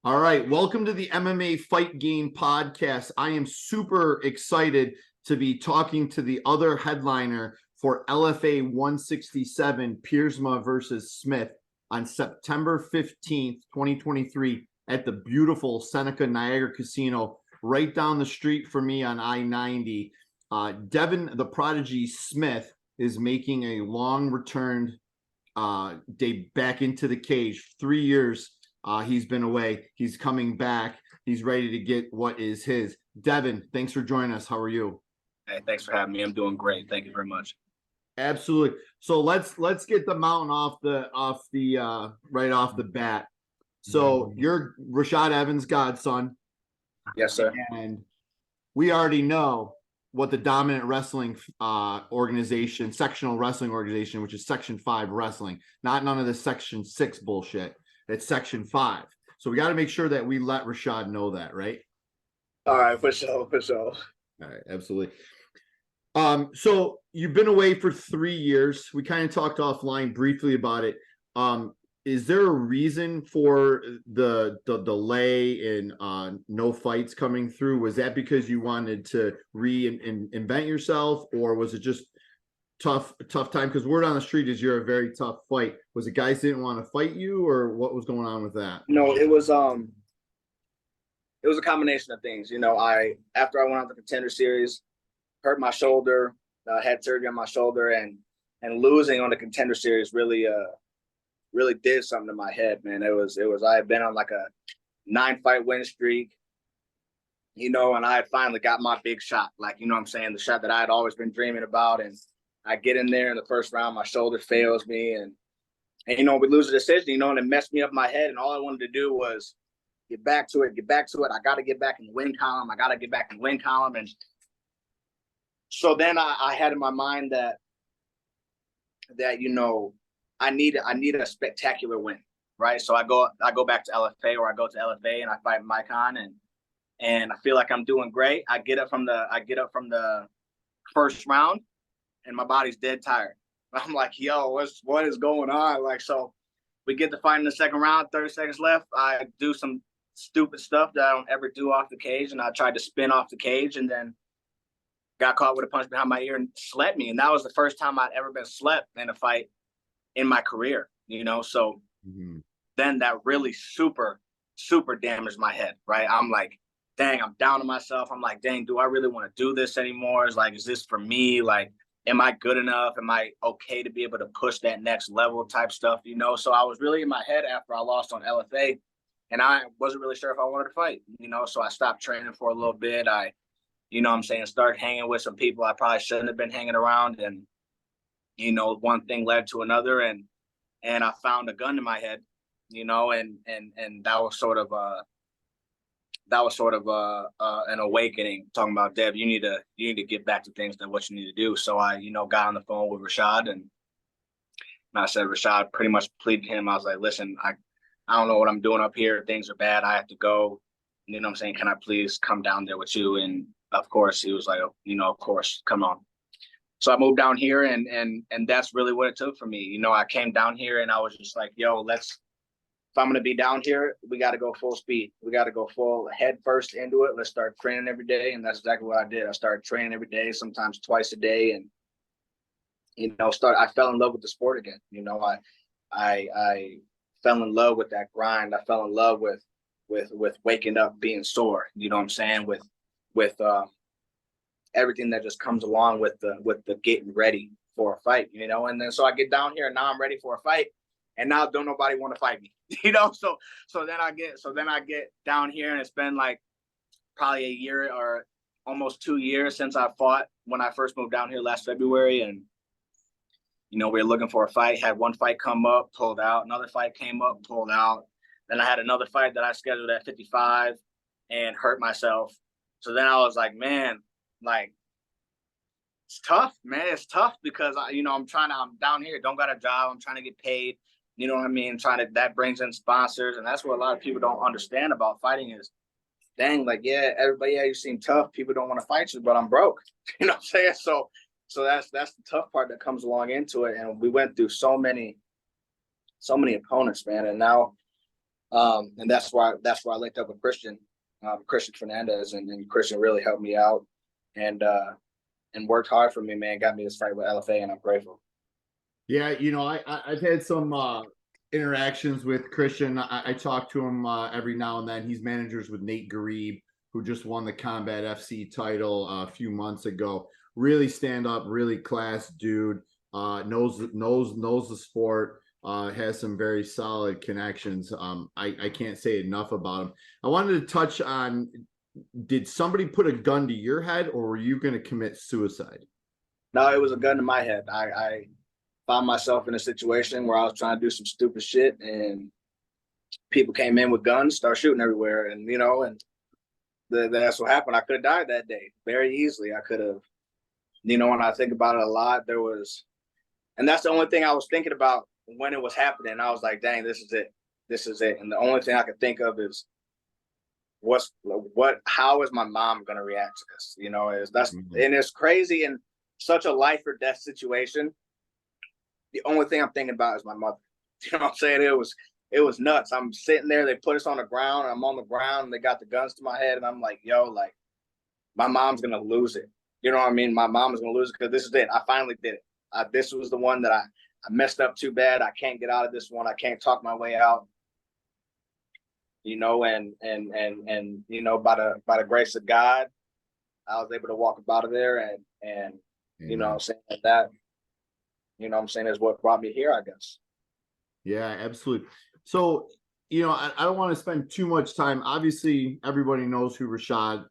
All right, welcome to the MMA Fight Game Podcast. I am super excited to be talking to the other headliner for LFA 167, Piersma versus Smyth on September 15th, 2023 at the beautiful Seneca Niagara Casino right down the street from me on I-90. Devin, the Prodigy Smyth, is making a long returned day back into the cage. 3 years he's been away. He's coming back. He's ready to get what is his. Devin, thanks for joining us. How are you? Hey, thanks for having me. I'm doing great. Thank you very much. Absolutely. So let's get the mountain right off the bat. So you're Rashad Evans' godson. Yes, sir. And we already know what the dominant wrestling organization, sectional wrestling organization, which is Section 5 wrestling, not none of this Section 6 bullshit. It's Section 5. So we got to make sure that we let Rashad know that, right? All right, for sure. All right, absolutely. So you've been away for 3 years. We kind of talked offline briefly about it. Is there a reason for the delay in no fights coming through? Was that because you wanted to reinvent yourself, or was it just tough time? Because word on the street is you're a very tough fight. Was it guys didn't want to fight you, or what was going on with that? No, it was a combination of things. After I went on the Contender series, hurt my shoulder, had surgery on my shoulder, and losing on the Contender series really did something to my head, man. It was I had been on like a 9-fight win streak, and I had finally got my big shot, like, what I'm saying, the shot that I had always been dreaming about. And I get in there in the first round, my shoulder fails me, and we lose a decision, and it messed me up my head. And all I wanted to do was get back to it. I got to get back in the win column. And so then I had in my mind that I need a spectacular win, right? So I go back to LFA, or I go to LFA and I fight Mycon, and I feel like I'm doing great. I get up from the first round, and my body's dead tired. I'm like, yo, what is going on? Like, so we get to fight in the second round, 30 seconds left. I do some stupid stuff that I don't ever do off the cage, and I tried to spin off the cage, and then got caught with a punch behind my ear and slept me. And that was the first time I'd ever been slept in a fight in my career, So then that really super, super damaged my head, right? I'm like, dang, I'm down on myself. I'm like, dang, do I really want to do this anymore? It's like, is this for me? Like, am I good enough? Am I okay to be able to push that next level type stuff, So I was really in my head after I lost on LFA, and I wasn't really sure if I wanted to fight, So I stopped training for a little bit. I, started hanging with some people I probably shouldn't have been hanging around, and one thing led to another, and I found a gun in my head, and that was sort of an awakening, talking about, Dev, you need to get back to things that what you need to do. So I, got on the phone with Rashad, and I said, Rashad, pretty much pleaded him. I was like, listen, I don't know what I'm doing up here. Things are bad. I have to go. Can I please come down there with you? And of course he was like, of course, come on. So I moved down here, and that's really what it took for me. I came down here and I was just like, yo, if I'm going to be down here, we got to go full speed. We got to go full head first into it. Let's start training every day. And that's exactly what I did. I started training every day, sometimes twice a day. And, I fell in love with the sport again. I fell in love with that grind. I fell in love with waking up being sore, with everything that just comes along with the getting ready for a fight, and then so I get down here, and now I'm ready for a fight, and now don't nobody want to fight me, so then I get down here, and it's been like probably a year or almost 2 years since I fought when I first moved down here last February. And we were looking for a fight, had one fight come up, pulled out, another fight came up, pulled out, then I had another fight that I scheduled at 55 and hurt myself. So then I was like, man, like, it's tough, man. It's tough because I'm down here, don't got a job. I'm trying to get paid. That brings in sponsors. And that's what a lot of people don't understand about fighting is, dang, like, yeah, everybody, yeah, you seem tough. People don't want to fight you, but I'm broke. You know what I'm saying? So that's the tough part that comes along into it. And we went through so many opponents, man. And now And that's why I linked up with Christian Fernandez, and Christian really helped me out and worked hard for me, man. Got me this fight with LFA, and I'm grateful. Yeah, I've had some interactions with Christian. I talk to him every now and then. He's managers with Nate Garib, who just won the Combat FC title a few months ago. Really stand up, really class dude. Knows the sport. Has some very solid connections. I can't say enough about him. I wanted to touch on: did somebody put a gun to your head, or were you going to commit suicide? No, it was a gun to my head. I found myself in a situation where I was trying to do some stupid shit, and people came in with guns, start shooting everywhere, and that's what happened. I could have died that day very easily. I could have, when I think about it a lot, and that's the only thing I was thinking about when it was happening. I was like, dang, this is it. And the only thing I could think of is how is my mom going to react to this? And it's crazy, and such a life or death situation. The only thing I'm thinking about is my mother. You know what I'm saying? It was nuts. I'm sitting there, they put us on the ground, and I'm on the ground, and they got the guns to my head, and I'm like, yo, like, my mom's gonna lose it. You know what I mean? My mom is gonna lose it, because this is it. I finally did it. This was the one that I messed up too bad. I can't get out of this one. I can't talk my way out. And by the grace of God, I was able to walk up out of there, and you know what I'm saying, that is what brought me here, I guess. Yeah, absolutely. So, I don't want to spend too much time. Obviously, everybody knows who Rashad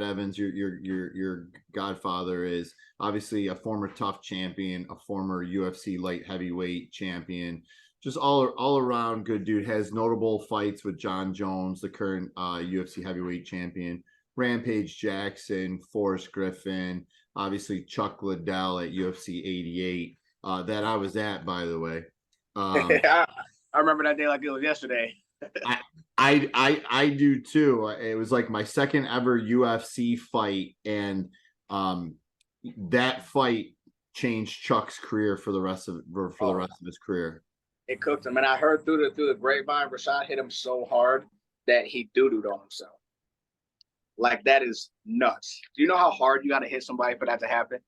Evans, your godfather, is. Obviously, a former tough champion, a former UFC light heavyweight champion, just all around good dude. Has notable fights with jonjones, the current UFC heavyweight champion, Rampage Jackson, Forrest Griffin, obviously Chuck Liddell at UFC 88. That I was at, by the way. I remember that day like it was yesterday. I do too. It was like my second ever UFC fight, and that fight changed Chuck's career for the rest of his career. It cooked him, and I heard through the grapevine, Rashad hit him so hard that he doo-dooed on himself. Like, that is nuts. Do you know how hard you got to hit somebody for that to happen?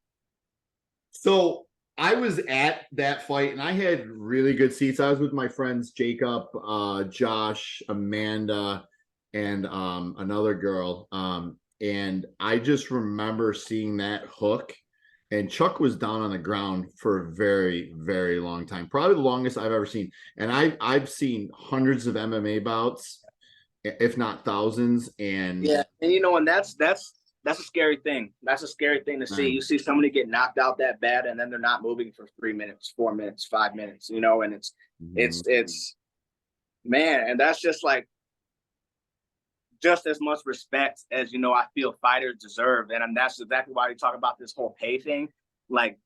So I was at that fight, and I had really good seats. I was with my friends Jacob, Josh, Amanda, and another girl. And I just remember seeing that hook, and Chuck was down on the ground for a very, very long time, probably the longest I've ever seen. And I've seen hundreds of MMA bouts, if not thousands. And yeah, and that's a scary thing. That's a scary thing to see. You see somebody get knocked out that bad, and then they're not moving for 3 minutes, 4 minutes, 5 minutes, and it's man, and that's just like, just as much respect as, I feel fighters deserve. And that's exactly why we talk about this whole pay thing. Like,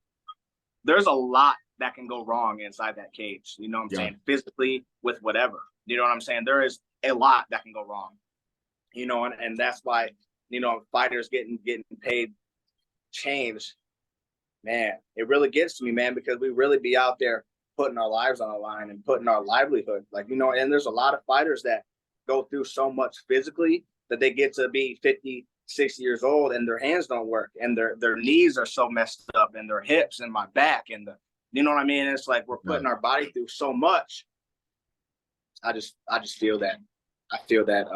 there's a lot that can go wrong inside that cage, you know what I'm saying? Physically, with whatever, you know what I'm saying? There is a lot that can go wrong, and that's why, fighters getting paid change, man, it really gets to me, man, because we really be out there putting our lives on the line and putting our livelihood. Like, and there's a lot of fighters that go through so much physically that they get to be 50, 60 years old and their hands don't work, and their knees are so messed up, and their hips and my back, and you know what I mean? It's like we're putting our body through so much. I just feel that. I feel that.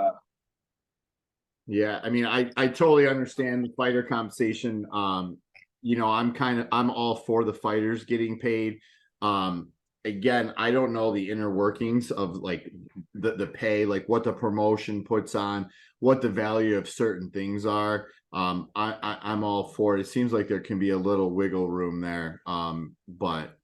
Yeah, I mean, I totally understand the fighter compensation. I'm all for the fighters getting paid. Again, I don't know the inner workings of like the pay, like what the promotion puts on, what the value of certain things are. I'm all for it. It seems like there can be a little wiggle room there. But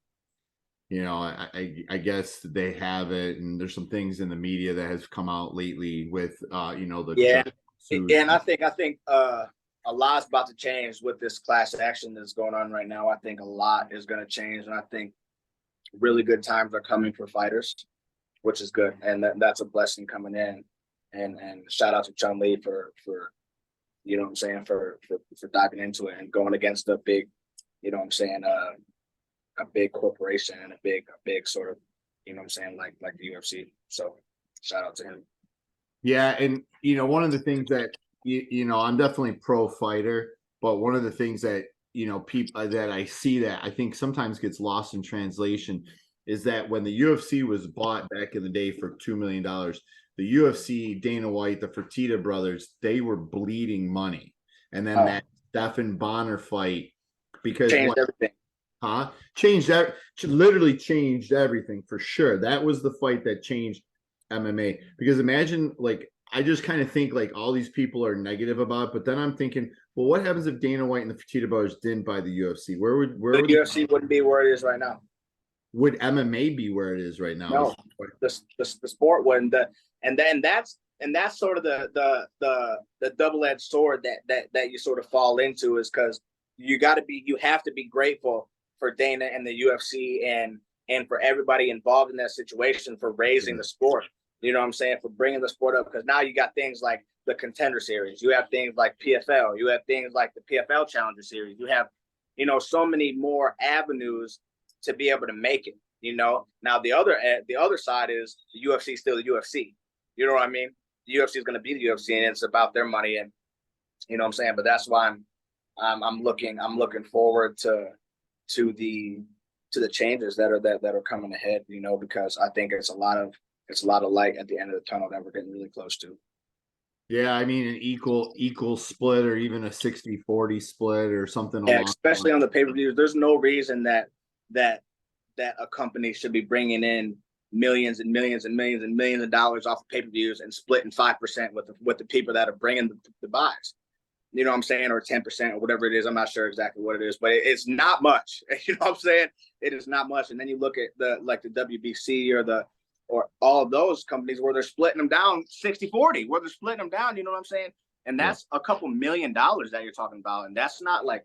I guess they have it, and there's some things in the media that has come out lately with the and I think a lot's about to change with this class action that's going on right now. I think a lot is going to change, and I think really good times are coming for fighters, which is good, and that's a blessing coming in. And shout out to Chun Li for you know what I'm saying, for diving into it and going against a big, you know what I'm saying, a big corporation and a big sort of, you know what I'm saying, like the UFC. So shout out to him. Yeah, and one of the things that I'm definitely pro fighter, but one of the things that people that I see that I think sometimes gets lost in translation is that when the UFC was bought back in the day for $2 million, the UFC, Dana White, the Fertitta brothers, they were bleeding money. And then that Devin Bonner fight, because changed everything. Changed that, literally changed everything for sure. That was the fight that changed MMA. Because imagine, like, I just kind of think like all these people are negative about it, but then I'm thinking, well, what happens if Dana White and the Fertitta brothers didn't buy the UFC? Where would the UFC wouldn't be where it is right now? Would MMA be where it is right now? No, the sport wouldn't. And that's sort of the double-edged sword that you sort of fall into, is because you have to be grateful for Dana and the UFC and for everybody involved in that situation for raising the sport. You know what I'm saying? For bringing the sport up, because now you got things like the Contender series, you have things like PFL, you have things like the PFL Challenger series, you have so many more avenues to be able to make it. Now the other side is the UFC is still the UFC. You know what I mean? The UFC is going to be the UFC, and it's about their money, and you know what I'm saying. But that's why I'm looking forward to the changes that are coming ahead. Because I think it's a lot of light at the end of the tunnel that we're getting really close to. Yeah, I mean an equal split, or even a 60-40 split or something. Yeah, especially on the pay-per-views. There's no reason that a company should be bringing in millions and millions and millions and millions of dollars off of pay-per-views and splitting 5% with the people that are bringing the buys. You know what I'm saying? Or 10% or whatever it is. I'm not sure exactly what it is, but it's not much. You know what I'm saying? It is not much. And then you look at the WBC or all of those companies where they're splitting them down 60-40, where they're splitting them down, you know what I'm saying? And that's a couple $1 million that you're talking about. And that's not like,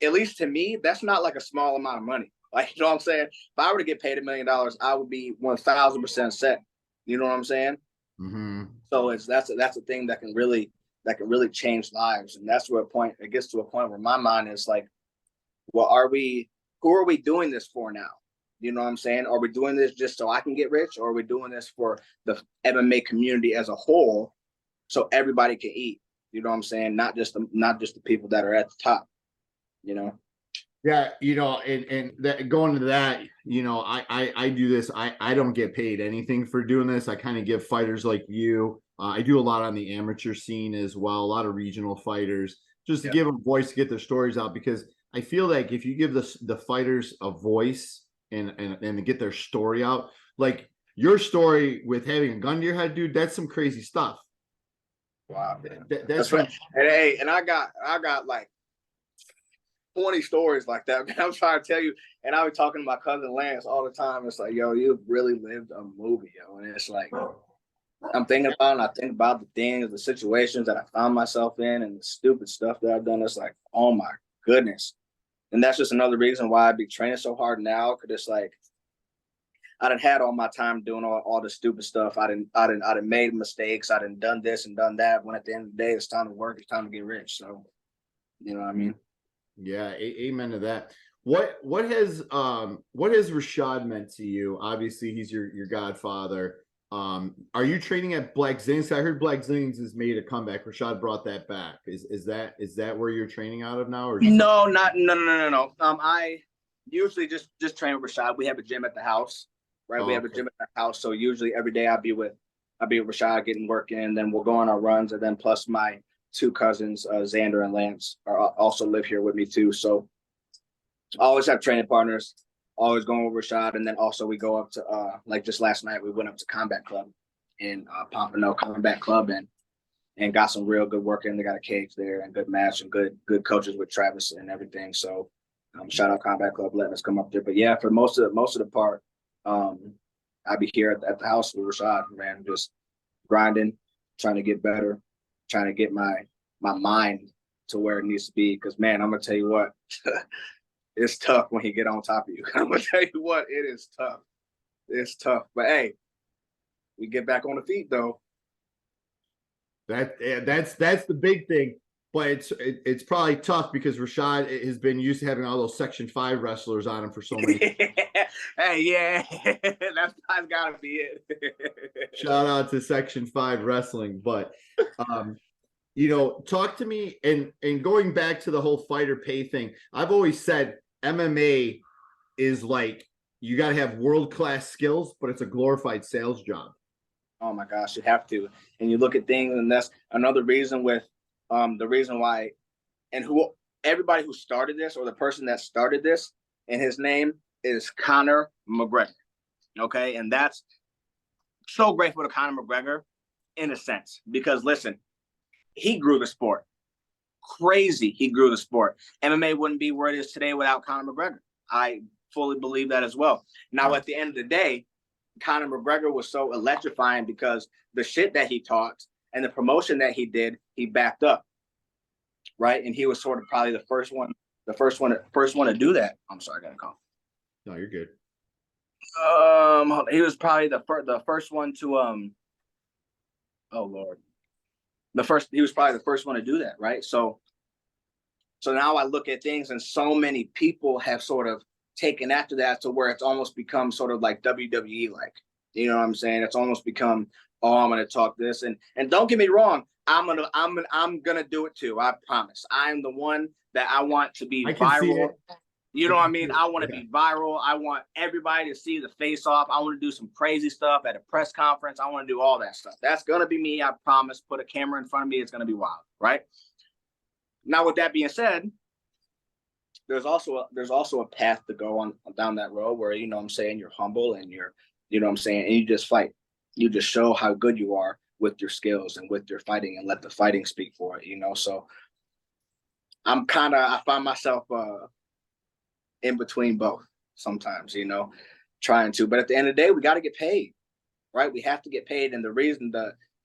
at least to me, that's not like a small amount of money. Like, you know what I'm saying? If I were to get paid $1 million, I would be 1,000% set. You know what I'm saying? Mm-hmm. So that's a thing that can really change lives. And that's where it gets to a point where my mind is like, well, who are we doing this for now? You know what I'm saying? Are we doing this just so I can get rich, or are we doing this for the MMA community as a whole, so everybody can eat? You know what I'm saying? Not just the people that are at the top. Yeah, and that, going to that, I do this. I don't get paid anything for doing this. I kind of give fighters like you. I do a lot on the amateur scene as well, a lot of regional fighters, just to give them a voice to get their stories out, because I feel like if you give the fighters a voice and get their story out, like your story with having a gun to your head, dude, that's some crazy stuff. Wow, man. That's right. And I got like 20 stories like that, man. I'm trying to tell you, and I was talking to my cousin Lance all the time. It's like, yo, you've really lived a movie, yo. And it's like, I'm thinking about it, and I think about the things, the situations that I found myself in, and the stupid stuff that I've done. It's like, oh my goodness. And that's just another reason why I be training so hard now, because it's like I done had all my time doing all the stupid stuff. I done made mistakes. I done this and done that. When at the end of the day, it's time to work. It's time to get rich. So, you know what I mean? Yeah, amen to that. What has Rashad meant to you? Obviously, he's your godfather. Are you training at Black Zings? I heard Black Zings has made a comeback. Rashad brought that back. Is that where you're training out of now? Or no. I usually just train with Rashad. We have a gym at the house, right? We have a gym at the house, so usually every day I'll be with Rashad getting work in, and then we'll go on our runs, and then plus my two cousins, Xander and Lance, also live here with me too. So I always have training partners. Always going with Rashad, and then also we go up to like just last night we went up to Combat Club in Pompano Combat Club and got some real good work in. They got a cage there and good match and good coaches with Travis and everything. So shout out Combat Club letting us come up there. But yeah, for most of the part, I'll be here at the house with Rashad, man, just grinding, trying to get better, trying to get my mind to where it needs to be. Because man, I'm gonna tell you what. It's tough when he get on top of you. I'm gonna tell you what, it is tough. It's tough, but hey, we get back on the feet though. That's the big thing. but it's probably tough because Rashad has been used to having all those Section 5 wrestlers on him for so many. Hey, yeah, that's gotta be it. Shout out to Section 5 wrestling, but talk to me and going back to the whole fighter pay thing. I've always said MMA is like you got to have world-class skills, but it's a glorified sales job. Oh my gosh, you have to. And you look at things, and that's another reason with the reason why, and everybody who started this, or the person that started this, and his name is ConormcGregor. Okay, and that's so grateful to Conor McGregor in a sense, because listen, he grew the sport. Crazy, he grew the sport. MMA wouldn't be where it is today without Conor McGregor. I fully believe that as well. Now, at the end of the day, Conor McGregor was so electrifying because the shit that he taught and the promotion that he did, he backed up, right? And he was sort of probably the first one to do that. I'm sorry, I got a call. No, you're good. He was probably the first one to oh Lord, he was probably the first one to do that, right? So now I look at things, and so many people have sort of taken after that to where it's almost become sort of like WWE like. You know what I'm saying? It's almost become, oh, I'm gonna talk this, and don't get me wrong, I'm gonna do it too. I promise. I'm the one that I want to be viral. You know what I mean? I want to be viral. I want everybody to see the face off. I want to do some crazy stuff at a press conference. I want to do all that stuff. That's gonna be me. I promise. Put a camera in front of me. It's gonna be wild, right? Now, with that being said, there's also a path to go on down that road where, you know what I'm saying, you're humble and you're, you know what I'm saying, and you just fight. You just show how good you are with your skills and with your fighting, and let the fighting speak for it, you know. So I find myself in between both sometimes, you know, trying to. But at the end of the day, we got to get paid, right? We have to get paid, and the reason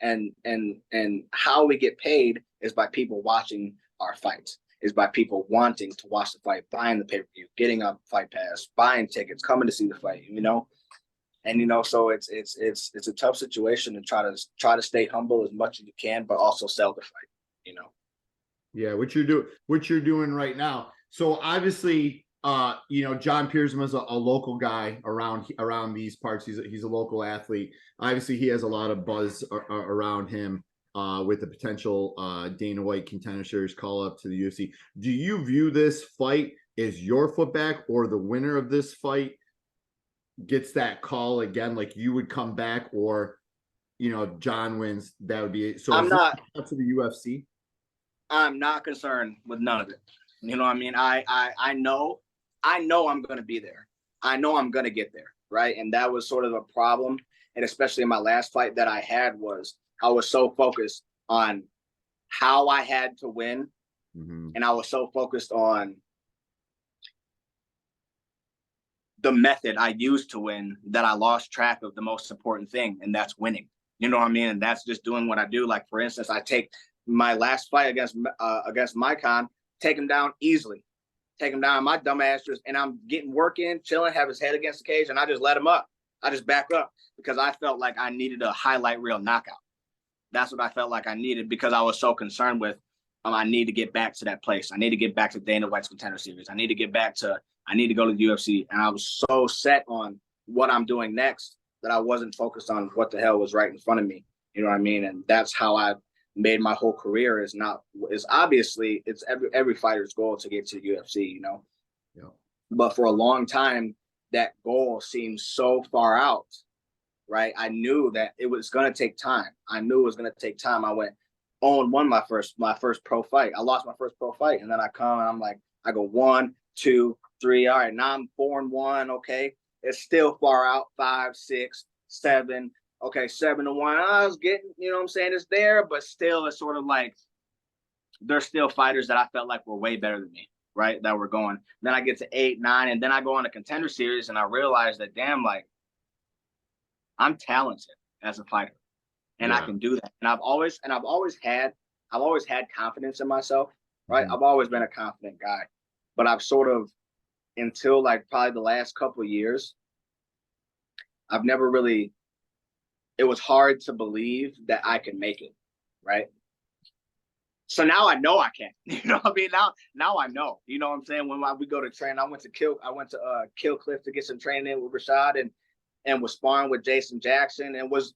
and how we get paid is by people watching our fights, is by people wanting to watch the fight, buying the pay-per-view, getting a Fight Pass, buying tickets, coming to see the fight, you know. And, you know, so it's a tough situation to try to stay humble as much as you can, but also sell the fight, you know. Yeah, what you're doing right now. So obviously, John Piersma's a local guy around these parts. He's a local athlete. Obviously, he has a lot of buzz around him with the potential Dana White Contender Series call up to the UFC. Do you view this fight as your foot back, or the winner of this fight gets that call again? Like you would come back, or John wins, that would be it. So I'm not up to the UFC. I'm not concerned with none of it. You know what I mean? I know I'm going to be there. I know I'm going to get there, right? And that was sort of a problem. And especially in my last fight that I had, was I was so focused on how I had to win. Mm-hmm. And I was so focused on the method I used to win that I lost track of the most important thing, and that's winning. You know what I mean? And that's just doing what I do. Like, for instance, I take my last fight against Mycon, take him down easily. Take him down, my dumb ass and I'm getting work in, chilling, have his head against the cage, and I just let him up. I just back up because I felt like I needed a highlight reel knockout. That's what I felt like I needed, because I was so concerned with, I need to get back to that place. I need to get back to Dana White's Contender Series. I need to go to the UFC. And I was so set on what I'm doing next that I wasn't focused on what the hell was right in front of me. You know what I mean? And that's how I made my whole career. Is obviously it's every fighter's goal to get to the UFC, you know. Yeah. But for a long time, that goal seemed so far out, right? I knew that it was going to take time. I went 0-1 my first pro fight. I lost my first pro fight, and then I come and I'm like, I go 1, 2, 3. All right, now I'm 4-1. Okay, it's still far out. 5, 6, 7. Okay, 7-1. I was getting, you know what I'm saying, it's there, but still it's sort of like there's still fighters that I felt like were way better than me, right? That were going. Then I get to 8, 9, and then I go on a Contender Series, and I realize that, damn, like, I'm talented as a fighter, and I can do that. And I've always had confidence in myself, right? Mm-hmm. I've always been a confident guy, but I've sort of, until like probably the last couple of years, I've never really. It was hard to believe that I could make it, right? So now I know I can. You know what I mean? Now I know. You know what I'm saying? When we go to train, I went to Kill Cliff to get some training in with Rashad and was sparring with Jason Jackson and was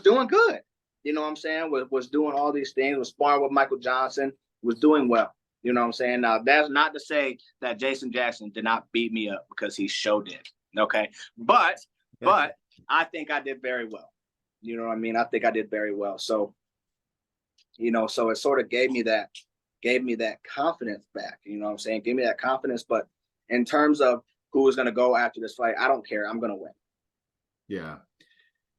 doing good. You know what I'm saying? Was doing all these things, was sparring with Michael Johnson, was doing well. You know what I'm saying? Now, that's not to say that Jason Jackson did not beat me up, because he sure did. Okay. But I think I did very well. You know what I mean? I think I did very well. So, so it sort of gave me that confidence back. You know what I'm saying? Gave me that confidence. But in terms of who is going to go after this fight, I don't care. I'm going to win. Yeah.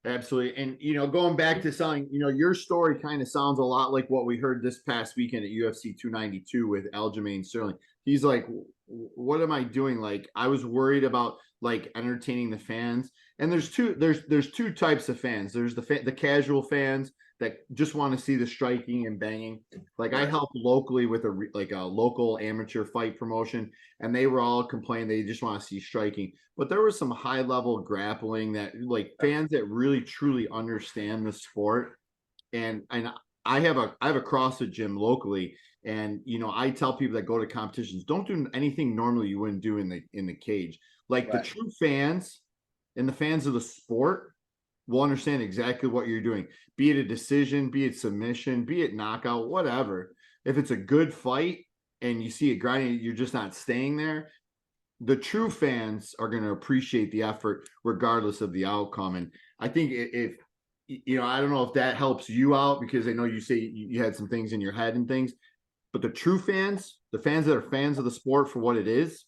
Absolutely. And, going back to something, your story kind of sounds a lot like what we heard this past weekend at UFC 292 with Aljamain Sterling. He's like, what am I doing? Like, I was worried about like entertaining the fans. And there's two types of fans. There's the casual fans that just want to see the striking and banging. Like, I helped locally with a local amateur fight promotion, and they were all complaining they just want to see striking. But there was some high level grappling that, like, fans that really truly understand the sport. And I have a CrossFit gym locally, and I tell people that go to competitions, don't do anything normally you wouldn't do in the cage. Like, right. The true fans and the fans of the sport will understand exactly what you're doing, be it a decision, be it submission, be it knockout, whatever. If it's a good fight and you see it grinding, you're just not staying there. The true fans are going to appreciate the effort regardless of the outcome. And I think if I don't know if that helps you out, because I know you say you had some things in your head and things, but the true fans, the fans that are fans of the sport for what it is,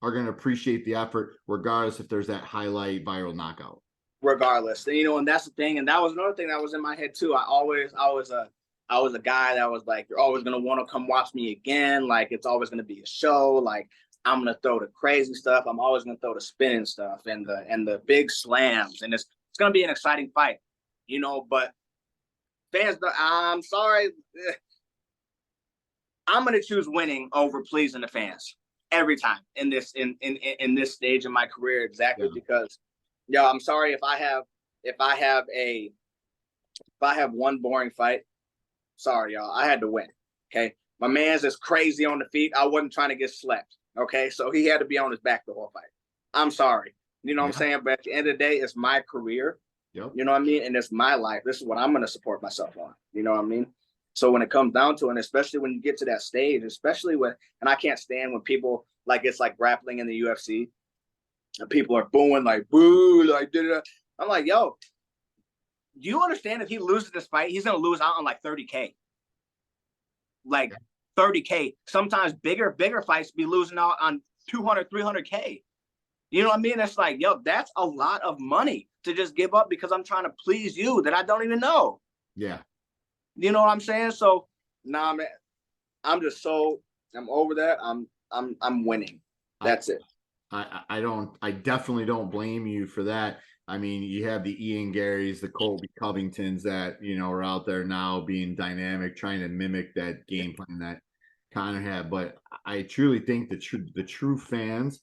are going to appreciate the effort regardless if there's that highlight viral knockout. Regardless, and that's the thing. And that was another thing that was in my head too. I was a guy that was like, you're always going to want to come watch me again. Like, it's always going to be a show. Like, I'm going to throw the crazy stuff. I'm always going to throw the spinning stuff and the big slams. And it's going to be an exciting fight, but fans, I'm sorry. I'm going to choose winning over pleasing the fans every time in this stage of my career. Exactly. Yeah. Because I'm sorry if I have one boring fight. Sorry, y'all. I had to win. Okay. My man's is crazy on the feet. I wasn't trying to get slept. Okay. So he had to be on his back the whole fight. I'm sorry. You know what I'm saying? But at the end of the day, it's my career. Yep. You know what I mean? And it's my life. This is what I'm going to support myself on. You know what I mean? So when it comes down to it, and especially when you get to that stage, and I can't stand when people, like, it's like grappling in the UFC, and people are booing, like, boo, like, da-da-da. I'm like, yo, do you understand if he loses this fight, he's going to lose out on like 30K? Like 30K. Sometimes bigger fights be losing out on 200, 300K. You know what I mean? It's like, yo, that's a lot of money to just give up because I'm trying to please you that I don't even know. Yeah. You know what I'm saying? So, nah, man, I'm over that. I'm winning. That's it. I definitely don't blame you for that. I mean, you have the Ian Garys, the Colby Covingtons that, are out there now being dynamic, trying to mimic that game plan that Conor had. But I truly think the true fans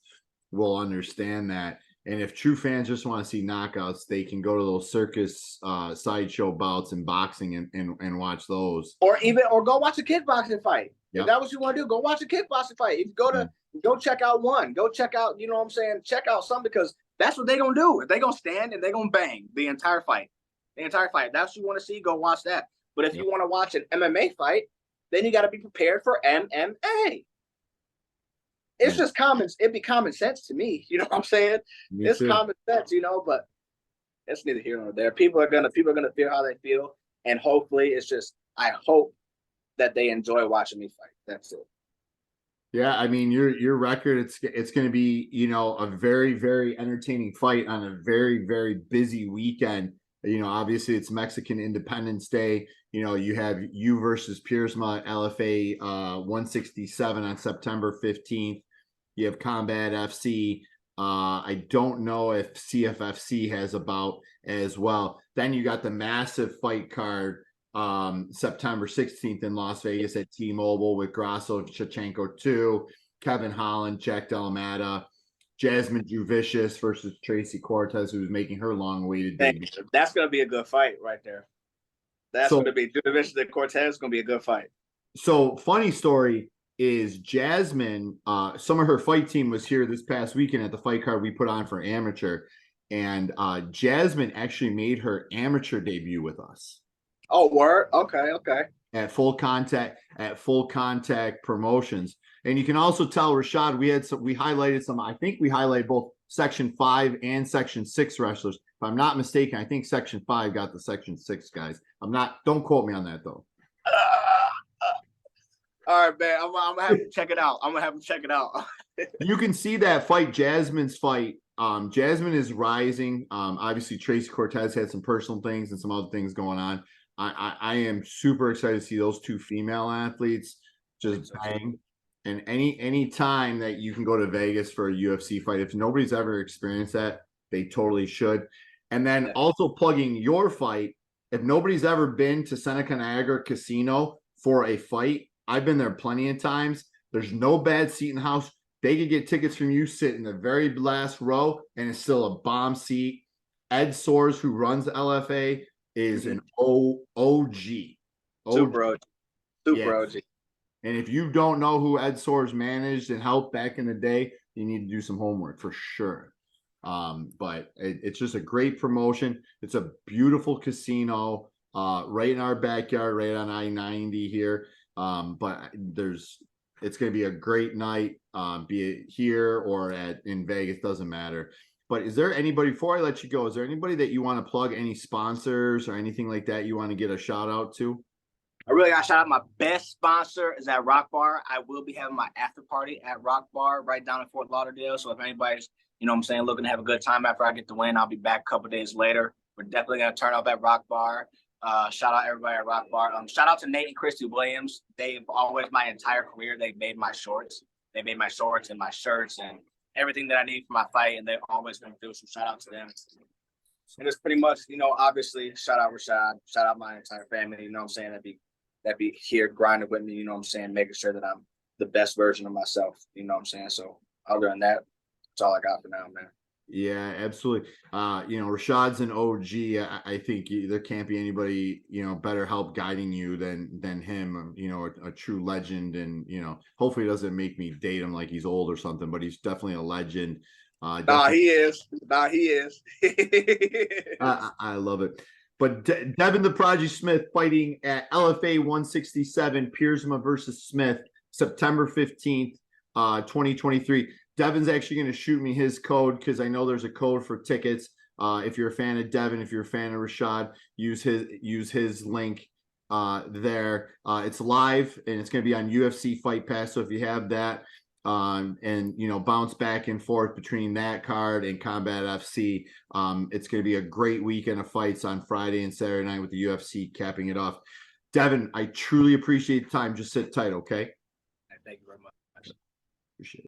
will understand that. And if true fans just want to see knockouts, they can go to those circus sideshow bouts in boxing and watch those. Or go watch a kickboxing fight. Yep. If that's what you want to do, go watch a kickboxing fight. If you go check out one. Go check out, you know what I'm saying? Check out some, because that's what they're going to do. They're going to stand and they're going to bang the entire fight. That's what you want to see, go watch that. But if you want to watch an MMA fight, then you got to be prepared for MMA. It's just it'd be common sense to me. You know what I'm saying? It's common sense, but it's neither here nor there. People are gonna feel how they feel. And hopefully I hope that they enjoy watching me fight. That's it. Yeah, I mean, your record, it's going to be, a very, very entertaining fight on a very, very busy weekend. Obviously it's Mexican Independence Day. You have you versus Piersma at LFA 167 on September 15th. You have Combat FC. I don't know if CFFC has a bout as well. Then you got the massive fight card September 16th in Las Vegas at T-Mobile with Grasso Chachenko 2, Kevin Holland, Jack Delamata, Jasmine Juvicius versus Tracy Cortez, who's making her long-awaited debut. That's going to be a good fight right there. That's So going to be Devin to Cortez. It's going to be a good fight. So funny story is Jasmine, some of her fight team was here this past weekend at the fight card we put on for amateur. And Jasmine actually made her amateur debut with us. Oh, word. Okay. At Full Contact Promotions. And you can also tell Rashad, we highlighted some, I think we highlighted both Section 5 and Section 6 wrestlers. If I'm not mistaken, I think Section 5 got the Section 6 guys. Don't quote me on that though. All right, man. I'm gonna have to check it out. You can see that fight, Jasmine's fight. Jasmine is rising. Obviously, Tracy Cortez had some personal things and some other things going on. I am super excited to see those two female athletes just bang. And any time that you can go to Vegas for a UFC fight, if nobody's ever experienced that, they totally should. And then also plugging your fight, if nobody's ever been to Seneca Niagara Casino for a fight, I've been there plenty of times. There's no bad seat in the house. They could get tickets from you, sit in the very last row, and it's still a bomb seat. Ed Soares, who runs LFA, is an OG. Super OG. And if you don't know who Ed Soares managed and helped back in the day, you need to do some homework for sure. But it's just a great promotion. It's a beautiful casino right in our backyard, right on I-90 here. But it's going to be a great night, be it here or in Vegas, doesn't matter. But is there anybody, before I let you go, is there anybody that you want to plug, any sponsors or anything like that you want to get a shout out to? I really got to shout out my best sponsor is at Rock Bar. I will be having my after party at Rock Bar right down in Fort Lauderdale. So if anybody's, looking to have a good time after I get the win, I'll be back a couple days later. We're definitely going to turn up at Rock Bar. Shout out everybody at Rock Bar. Shout out to Nate and Christy Williams. They've always, my entire career, they've made my shorts. They made my shorts and my shirts and everything that I need for my fight, and they've always been through. So shout out to them. And it's pretty much, obviously, shout out Rashad, shout out my entire family. That be here grinding with me. Making sure that I'm the best version of myself. So other than that, that's all I got for now, man. Yeah, absolutely. Rashad's an OG. I think there can't be anybody, better help guiding you than him, a true legend. And, hopefully it doesn't make me date him like he's old or something, but he's definitely a legend. He is. I love it. But Devin the Prodigy Smyth fighting at LFA 167, Piersma versus Smyth, September 15th, 2023. Devin's actually going to shoot me his code because I know there's a code for tickets. If you're a fan of Devin, if you're a fan of Rashad, use his link there. It's live and it's going to be on UFC Fight Pass. So if you have that and bounce back and forth between that card and Combat FC, it's going to be a great weekend of fights on Friday and Saturday night with the UFC capping it off. Devin, I truly appreciate the time. Just sit tight, okay? Thank you very much. Appreciate it.